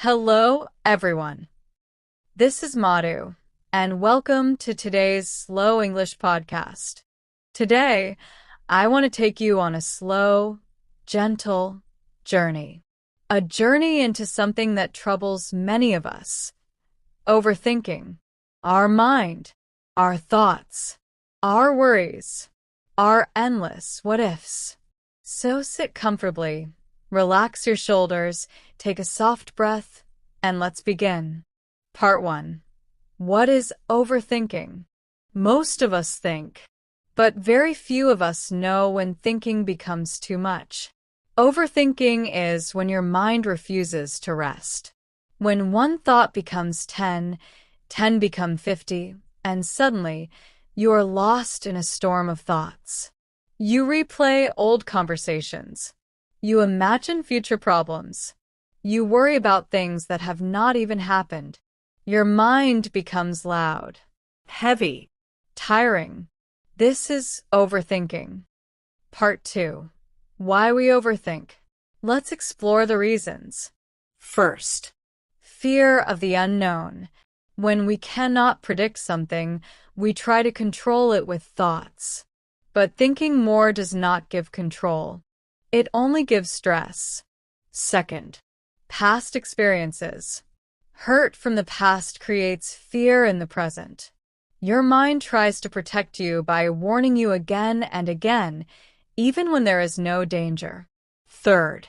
Hello, everyone. This is Madhu, and welcome to today's Slow English podcast. Today, I want to take you on a slow, gentle journey. A journey into something that troubles many of us. Overthinking. Our mind, our thoughts, our worries, our endless what-ifs. So sit comfortably, relax your shoulders, take a soft breath, and let's begin. Part 1. What is overthinking? Most of us think, but very few of us know when thinking becomes too much. Overthinking is when your mind refuses to rest. When one thought becomes 10, 10 become 50, and suddenly you are lost in a storm of thoughts. You replay old conversations. You imagine future problems. You worry about things that have not even happened. Your mind becomes loud, heavy, tiring. This is overthinking. Part 2. Why we overthink. Let's explore the reasons. First, fear of the unknown. When we cannot predict something, we try to control it with thoughts. But thinking more does not give control. It only gives stress. Second, past experiences. Hurt from the past creates fear in the present. Your mind tries to protect you by warning you again and again, even when there is no danger. Third,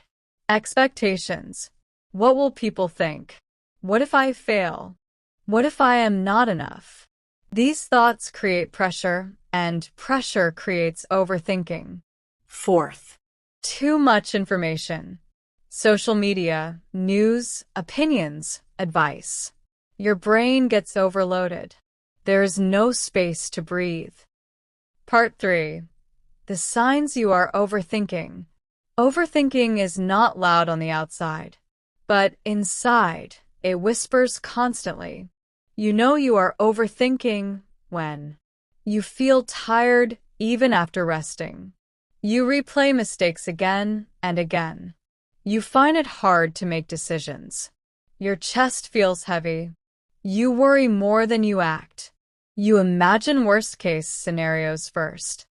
expectations. What will people think? What if I fail? What if I am not enough? These thoughts create pressure, and pressure creates overthinking. Fourth, too much information. Social media, news, opinions, advice. Your brain gets overloaded. There is no space to breathe. Part 3. The signs you are overthinking. Overthinking is not loud on the outside, but inside, it whispers constantly. You know you are overthinking when you feel tired even after resting. You replay mistakes again and again. You find it hard to make decisions. Your chest feels heavy. You worry more than you act. You imagine worst-case scenarios first.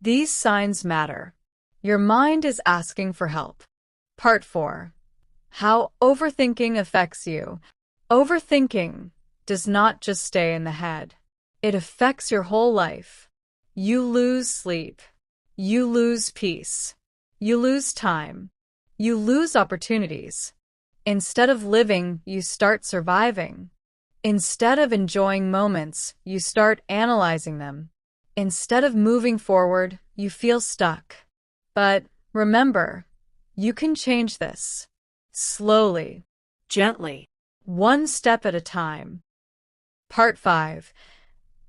These signs matter. Your mind is asking for help. Part 4. How overthinking affects you. Overthinking does not just stay in the head. It affects your whole life. You lose sleep. You lose peace. You lose time. You lose opportunities. Instead of living, you start surviving. Instead of enjoying moments, you start analyzing them. Instead of moving forward, you feel stuck. But remember, you can change this. Slowly, gently, one step at a time. Part 5.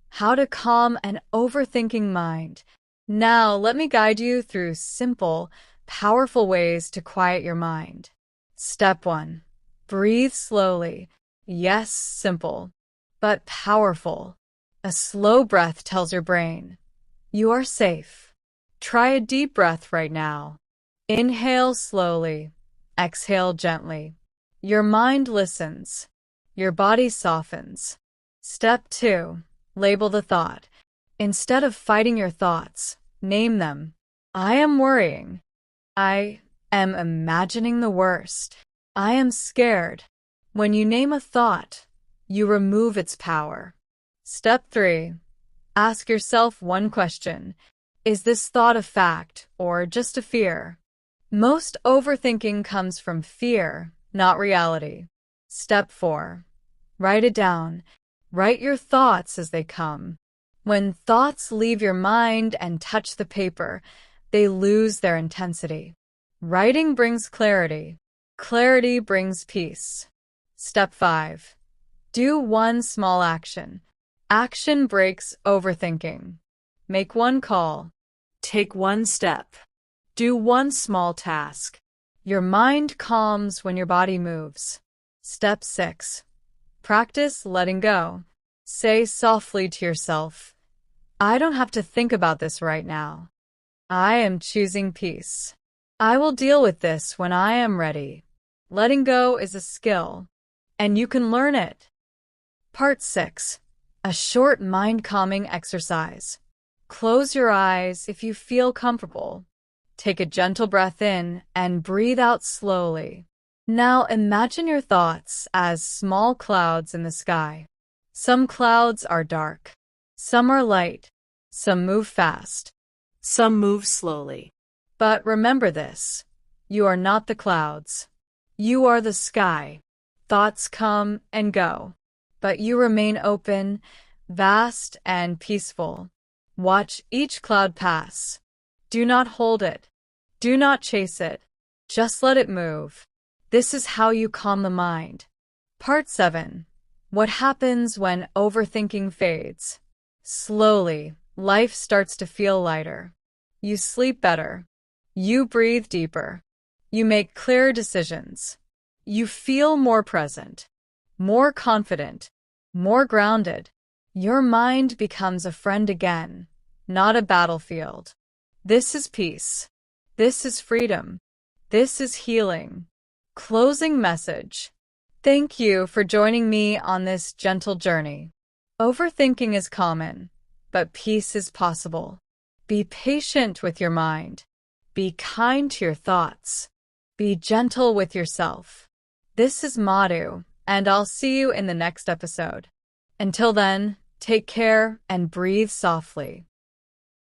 How to calm an overthinking mind. Now, let me guide you through simple, powerful ways to quiet your mind. Step 1. Breathe slowly. Yes, simple, but powerful. A slow breath tells your brain, you are safe. Try a deep breath right now. Inhale slowly. Exhale gently. Your mind listens. Your body softens. Step 2. Label the thought. Instead of fighting your thoughts, name them. I am worrying. I am imagining the worst. I am scared. When you name a thought, you remove its power. Step 3. Ask yourself one question. Is this thought a fact or just a fear? Most overthinking comes from fear, not reality. Step 4. Write it down. Write your thoughts as they come. When thoughts leave your mind and touch the paper, they lose their intensity. Writing brings clarity. Clarity brings peace. Step 5. Do one small action. Action breaks overthinking. Make one call. Take one step. Do one small task. Your mind calms when your body moves. Step 6. Practice letting go. Say softly to yourself, I don't have to think about this right now. I am choosing peace. I will deal with this when I am ready. Letting go is a skill. and you can learn it. Part 6. A short mind-calming exercise. Close your eyes if you feel comfortable. Take a gentle breath in and breathe out slowly. Now imagine your thoughts as small clouds in the sky. Some clouds are dark. Some are light. Some move fast. Some move slowly. But remember this, you are not the clouds. You are the sky. Thoughts come and go, but you remain open, vast, and peaceful. Watch each cloud pass. Do not hold it. Do not chase it. Just let it move. This is how you calm the mind. Part 7. What happens when overthinking fades? Slowly, life starts to feel lighter. You sleep better. You breathe deeper. You make clearer decisions. You feel more present, more confident, more grounded. Your mind becomes a friend again, not a battlefield. This is peace. This is freedom. This is healing. Closing message. Thank you for joining me on this gentle journey. Overthinking is common, but peace is possible. Be patient with your mind. Be kind to your thoughts. Be gentle with yourself. This is Madhu, and I'll see you in the next episode. Until then, take care and breathe softly.